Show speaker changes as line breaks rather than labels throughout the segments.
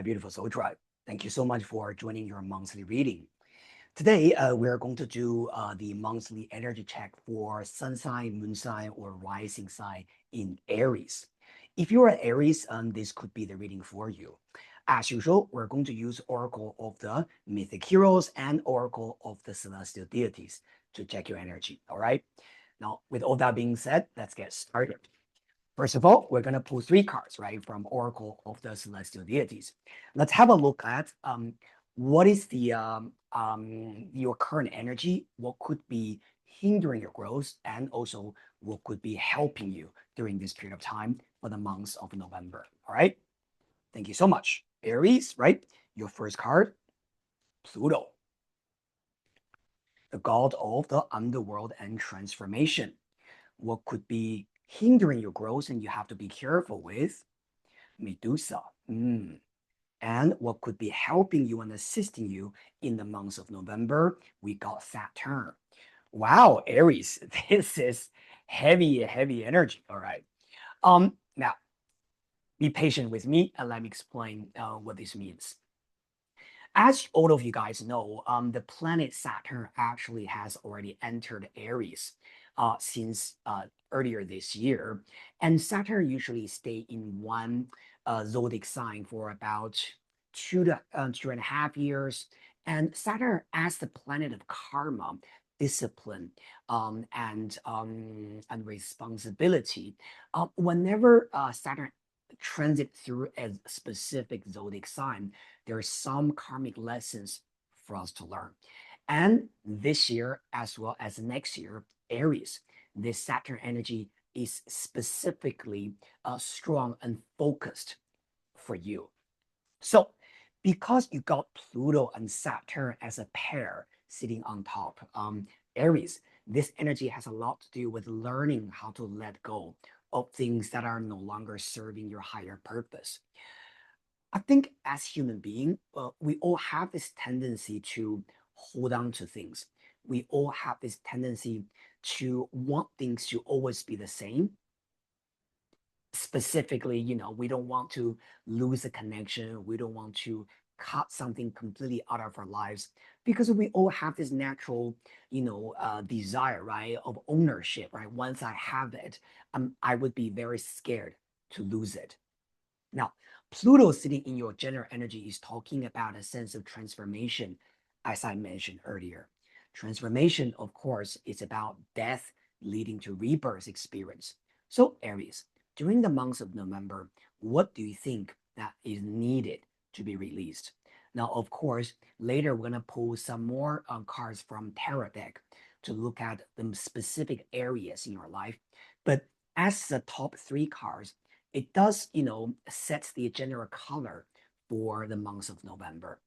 beautiful soul tribe. Thank you so much for joining your monthly reading. Today, we're going to do the monthly energy check for sun sign, moon sign, or rising sign in Aries. If you're an Aries, this could be the reading for you. As usual, we're going to use Oracle of the Mythic Heroes and Oracle of the Celestial Deities to check your energy. All right. Now, with all that being said, let's get started. First of all, we're going to pull three cards, right, from Oracle of the Celestial Deities. Let's have a look at what is the your current energy, what could be hindering your growth, and also what could be helping you during this period of time for the months of November. All right. Thank you so much. Aries, right? Your first card, Pluto, the god of the underworld and transformation. What could be hindering your growth and you have to be careful with? Medusa. And what could be helping you and assisting you in the months of November? We got Saturn. Wow, Aries, this is heavy, heavy energy. All right. Now be patient with me and let me explain what this means. As all of you guys know, the planet Saturn actually has already entered Aries since earlier this year. And Saturn usually stay in one zodiac sign for about 2.5 years. And Saturn, as the planet of karma, discipline, and responsibility, whenever Saturn transit through a specific zodiac sign, there are some karmic lessons for us to learn. And this year, as well as next year, Aries, this Saturn energy is specifically strong and focused for you. So, because you got Pluto and Saturn as a pair sitting on top, Aries, this energy has a lot to do with learning how to let go of things that are no longer serving your higher purpose. I think as human being, we all have this tendency to hold on to things. We all have this tendency to want things to always be the same. Specifically, we don't want to lose a connection. We don't want to cut something completely out of our lives because we all have this natural, desire, right, of ownership, right? Once I have it, I would be very scared to lose it. Now, Pluto sitting in your general energy is talking about a sense of transformation, as I mentioned earlier. Transformation, of course, is about death leading to rebirth experience. So, Aries, during the months of November, what do you think that is needed to be released? Now, of course, later we're going to pull some more cards from tarot deck to look at the specific areas in your life. But as the top three cards, it does, sets the general color for the months of November.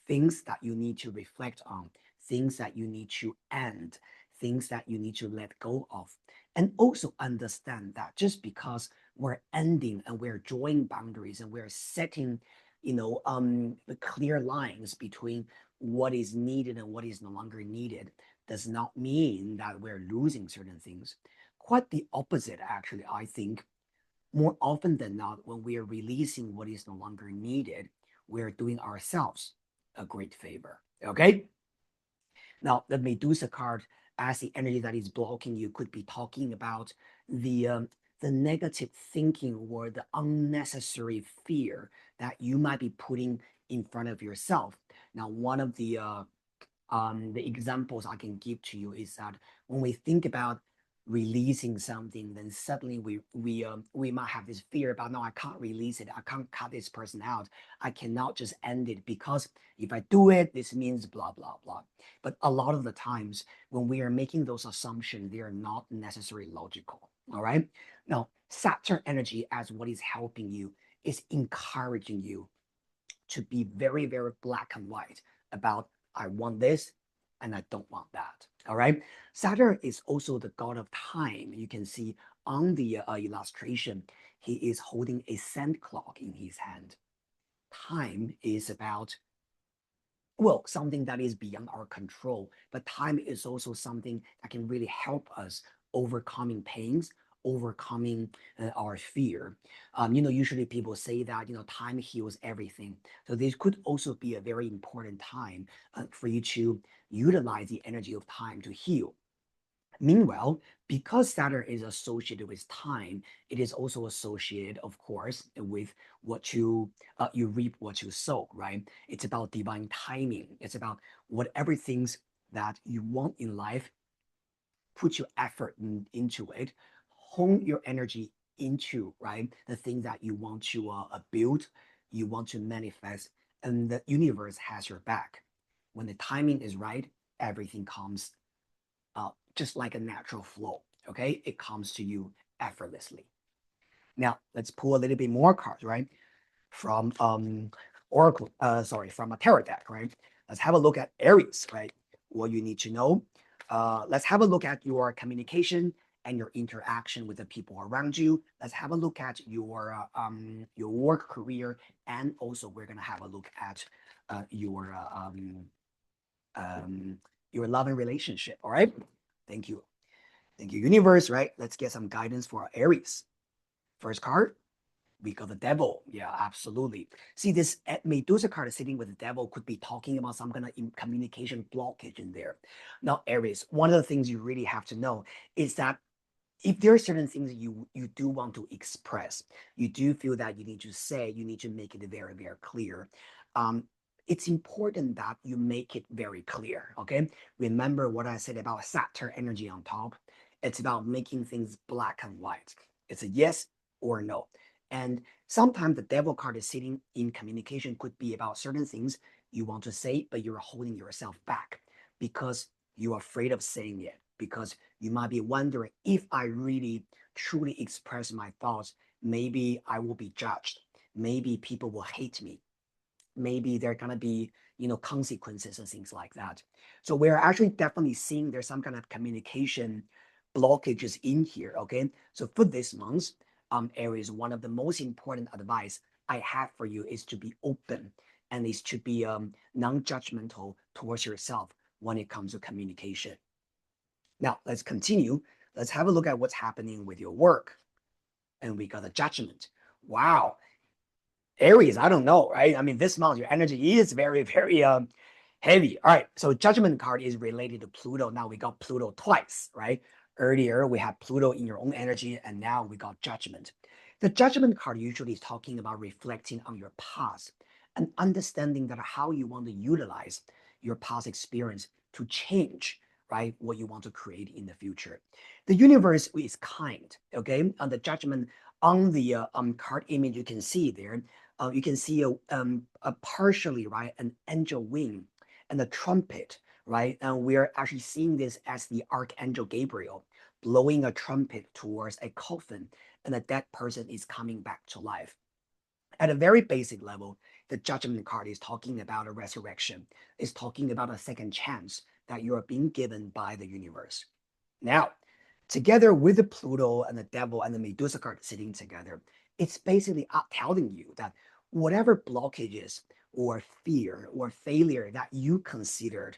Things that you need to reflect on, things that you need to end, things that you need to let go of. And also understand that just because we're ending and we're drawing boundaries and we're setting, the clear lines between what is needed and what is no longer needed, does not mean that we're losing certain things. Quite the opposite, actually, I think. More often than not, when we are releasing what is no longer needed, we're doing ourselves a great favor. Okay? Now, the Medusa card, as the energy that is blocking you, could be talking about the negative thinking or the unnecessary fear that you might be putting in front of yourself. Now, one of the examples I can give to you is that when we think about releasing something, then suddenly we might have this fear about, no, I can't release it. I can't cut this person out. I cannot just end it because if I do it, this means blah, blah, blah. But a lot of the times when we are making those assumptions, they are not necessarily logical. All right. Now, Saturn energy as what is helping you is encouraging you to be very, very black and white about I want this and I don't want that. All right. Saturn is also the god of time. You can see on the illustration, he is holding a sand clock in his hand. Time is about, well, something that is beyond our control, but time is also something that can really help us overcoming pains, overcoming our fear. Usually people say that, time heals everything. So this could also be a very important time for you to utilize the energy of time to heal. Meanwhile, because Saturn is associated with time, it is also associated, of course, with what you reap, what you sow, right? It's about divine timing. It's about whatever things that you want in life, put your effort into it, hone your energy into, right, the thing that you want to build, you want to manifest, and the universe has your back. When the timing is right, everything comes just like a natural flow. Okay, it comes to you effortlessly. Now let's pull a little bit more cards, right? From Oracle, sorry, from a tarot deck, right? Let's have a look at Aries, right? What you need to know. Let's have a look at your communication and your interaction with the people around you. Let's have a look at your work career, and also we're gonna have a look at your love and relationship. All right. Thank you. Thank you, universe, right? Let's get some guidance for our Aries. First card, we got the devil. Yeah, absolutely. See, this Medusa card sitting with the devil could be talking about some kind of communication blockage in there. Now, Aries, one of the things you really have to know is that if there are certain things you do want to express, you do feel that you need to say, you need to make it very, very clear. Um, it's important that you make it very clear. Okay. Remember what I said about Saturn energy on top. It's about making things black and white. It's a yes or no. And sometimes the devil card is sitting in communication could be about certain things you want to say, but you're holding yourself back because you're afraid of saying it, because you might be wondering, if I really truly express my thoughts, maybe I will be judged. Maybe people will hate me. Maybe there are going to be, consequences and things like that. So we're actually definitely seeing there's some kind of communication blockages in here. Okay. So for this month, Aries, one of the most important advice I have for you is to be open, and is to be non-judgmental towards yourself when it comes to communication. Now, let's continue. Let's have a look at what's happening with your work. And we got a judgment. Wow. Aries, I don't know, right? I mean, this month, your energy is very, very heavy. All right. So judgment card is related to Pluto. Now we got Pluto twice, right? Earlier, we had Pluto in your own energy, and now we got judgment. The judgment card usually is talking about reflecting on your past and understanding that how you want to utilize your past experience to change, right, what you want to create in the future. The universe is kind, okay? And the judgment on the card image you can see there, you can see a partially, right, an angel wing and a trumpet, right? And we're actually seeing this as the archangel Gabriel blowing a trumpet towards a coffin, and a dead person is coming back to life. At a very basic level, the judgment card is talking about a resurrection. It's talking about a second chance that you are being given by the universe. Now, together with the Pluto and the devil and the Medusa card sitting together, it's basically telling you that whatever blockages or fear or failure that you considered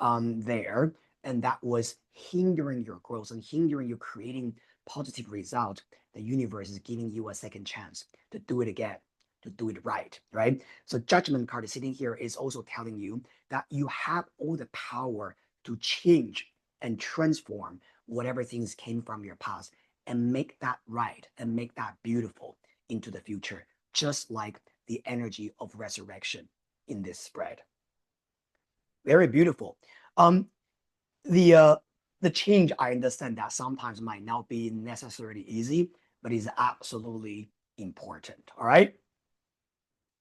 there, and that was hindering your growth and hindering you creating positive result, the universe is giving you a second chance to do it again, to do it right, right? So judgment card sitting here is also telling you that you have all the power to change and transform whatever things came from your past, and make that right and make that beautiful into the future, just like the energy of resurrection in this spread. Very beautiful. Um, the uh, the change, I understand that sometimes might not be necessarily easy, but is absolutely important. All right.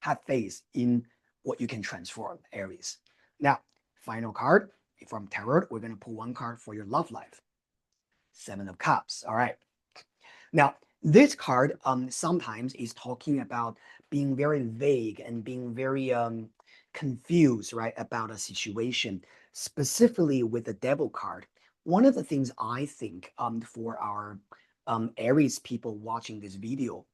Have faith in what you can transform, Aries. Now, final card from Tarot, we're going to pull one card for your love life. Seven of Cups. All right. Now, this card sometimes is talking about being very vague and being very confused, right, about a situation, specifically with the Devil card. One of the things I think for our Aries people watching this video,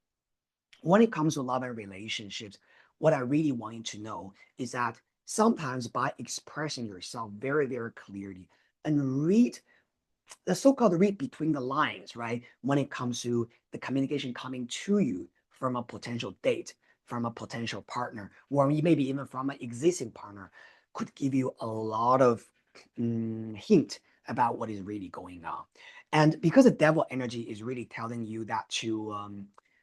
when it comes to love and relationships, what I really want you to know is that sometimes by expressing yourself very, very clearly and read the so-called read between the lines, right? When it comes to the communication coming to you from a potential date, from a potential partner, or maybe even from an existing partner, could give you a lot of hint about what is really going on. And because the devil energy is really telling you that you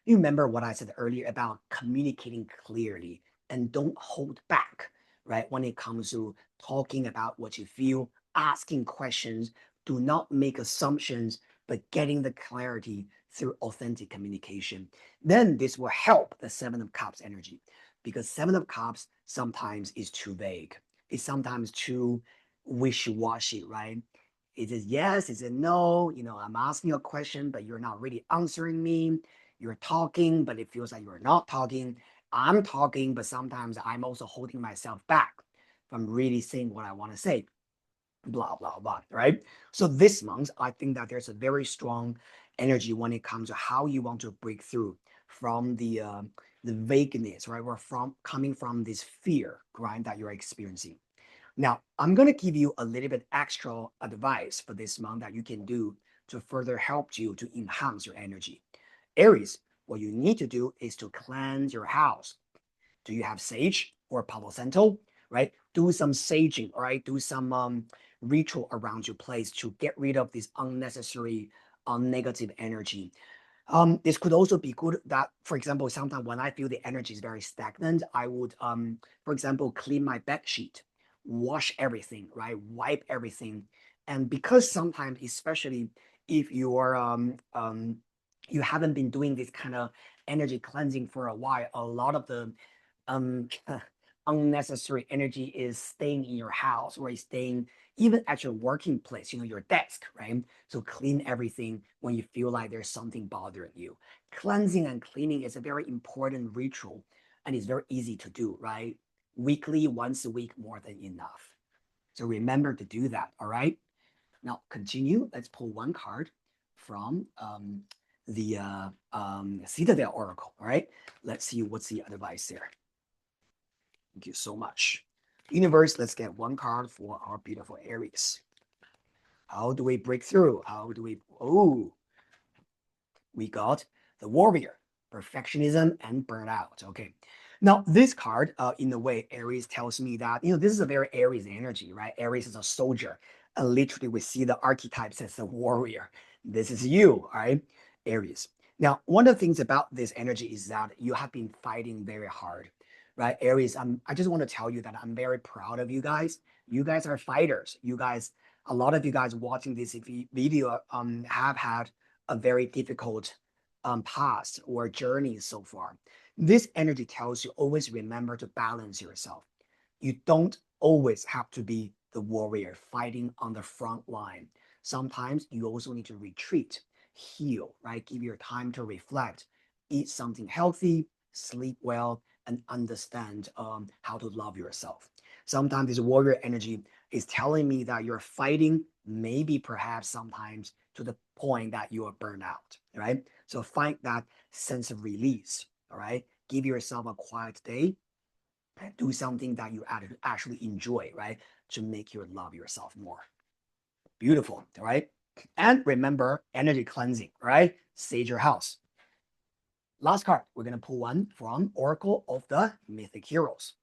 remember what I said earlier about communicating clearly and don't hold back, right? When it comes to talking about what you feel, asking questions, do not make assumptions, but getting the clarity through authentic communication. Then this will help the Seven of Cups energy, because Seven of Cups sometimes is too vague. It's sometimes too wishy-washy, right? Is it yes? Is it no? I'm asking you a question, but you're not really answering me. You're talking, but it feels like you're not talking. I'm talking, but sometimes I'm also holding myself back from really saying what I want to say, blah blah blah, right? So this month I think that there's a very strong energy when it comes to how you want to break through from the vagueness, right? Or from coming from this fear, right, that you're experiencing. Now I'm going to give you a little bit extra advice for this month that you can do to further help you to enhance your energy. Aries, what you need to do is to cleanse your house. Do you have sage or Palo Santo? Right? Do some saging, all right? Do some ritual around your place to get rid of this unnecessary, negative energy. This could also be good that, for example, sometimes when I feel the energy is very stagnant, I would, for example, clean my bed sheet, wash everything, right? Wipe everything. And because sometimes, especially if you haven't been doing this kind of energy cleansing for a while, a lot of the um unnecessary energy is staying in your house or is staying even at your working place, your desk, right? So clean everything when you feel like there's something bothering you. Cleansing and cleaning is a very important ritual and it's very easy to do, right? Weekly, once a week, more than enough. So remember to do that, all right? Now continue. Let's pull one card from the Citadel Oracle, all right? Let's see what's the advice there. Thank you so much. Universe, let's get one card for our beautiful Aries. How do we break through? We got the warrior, perfectionism, and burnout. Okay. Now, this card, in a way, Aries tells me that, this is a very Aries energy, right? Aries is a soldier. And literally, we see the archetypes as a warrior. This is you, all right? Aries. Now, one of the things about this energy is that you have been fighting very hard, right? Aries, I just want to tell you that I'm very proud of you guys. You guys are fighters. A lot of you guys watching this video have had a very difficult past or journey so far. This energy tells you always remember to balance yourself. You don't always have to be the warrior fighting on the front line. Sometimes you also need to retreat, heal, right? Give your time to reflect, eat something healthy, sleep well, and understand how to love yourself. Sometimes this warrior energy is telling me that you're fighting, maybe perhaps sometimes to the point that you are burned out, right? So find that sense of release, all right? Give yourself a quiet day, do something that you actually enjoy, right? To make you love yourself more. Beautiful, all right? And remember energy cleansing, right? Sage your house. Last card, we're going to pull one from Oracle of the Mythic Heroes.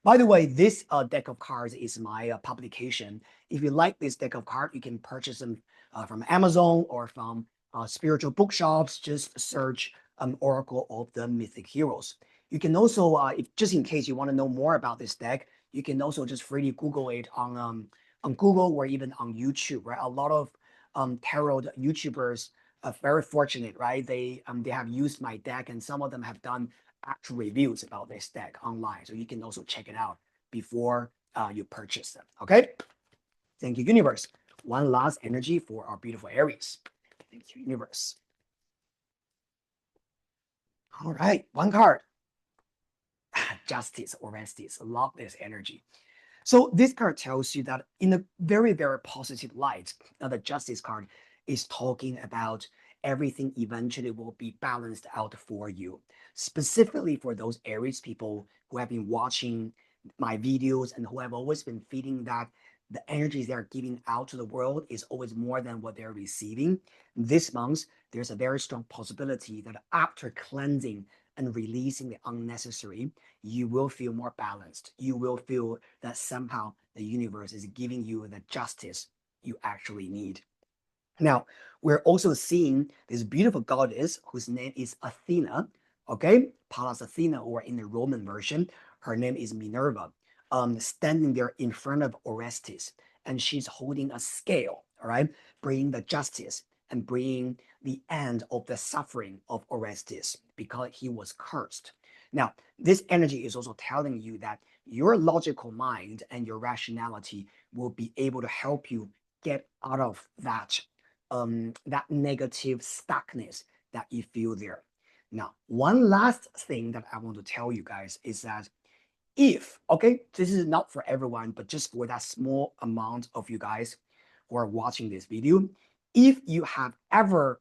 By the way, this deck of cards is my publication. If you like this deck of cards, you can purchase them from Amazon or from spiritual bookshops. Just search Oracle of the Mythic Heroes. You can also, if just in case you want to know more about this deck, you can also just freely Google it on Google or even on YouTube. Right, a lot of tarot YouTubers are very fortunate, right? They have used my deck, and some of them have done actual reviews about this deck online. So you can also check it out before you purchase them. Okay. Thank you, universe. One last energy for our beautiful Aries. Thank you, universe. All right. One card. Justice or Orestes. Love this energy. So this card tells you that in a very, very positive light, the Justice card is talking about everything eventually will be balanced out for you. Specifically for those Aries people who have been watching my videos and who have always been feeling that The energies they're giving out to the world is always more than what they're receiving. This month, there's a very strong possibility that after cleansing and releasing the unnecessary, you will feel more balanced. You will feel that somehow the universe is giving you the justice you actually need. Now, we're also seeing this beautiful goddess whose name is Athena, okay? Pallas Athena, or in the Roman version, her name is Minerva, standing there in front of Orestes, and she's holding a scale, all right, bringing the justice and bringing the end of the suffering of Orestes because he was cursed. Now, this energy is also telling you that your logical mind and your rationality will be able to help you get out of that negative stuckness that you feel there. Now, one last thing that I want to tell you guys is that if, okay, this is not for everyone, but just for that small amount of you guys who are watching this video, if you have ever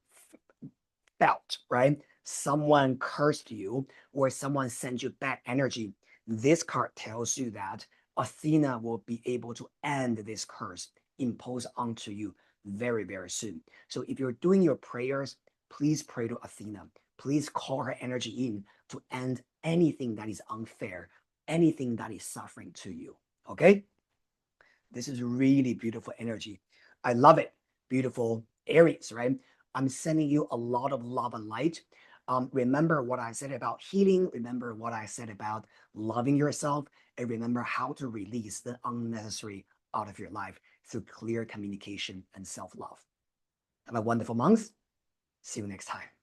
felt, right, someone cursed you or someone sent you bad energy, this card tells you that Athena will be able to end this curse imposed onto you very, very soon. So if you're doing your prayers, please pray to Athena. Please call her energy in to end anything that is unfair, anything that is suffering to you. Okay? This is really beautiful energy. I love it. Beautiful Aries, right? I'm sending you a lot of love and light. Remember what I said about healing. Remember what I said about loving yourself. And remember how to release the unnecessary out of your life through clear communication and self love. Have a wonderful month. See you next time.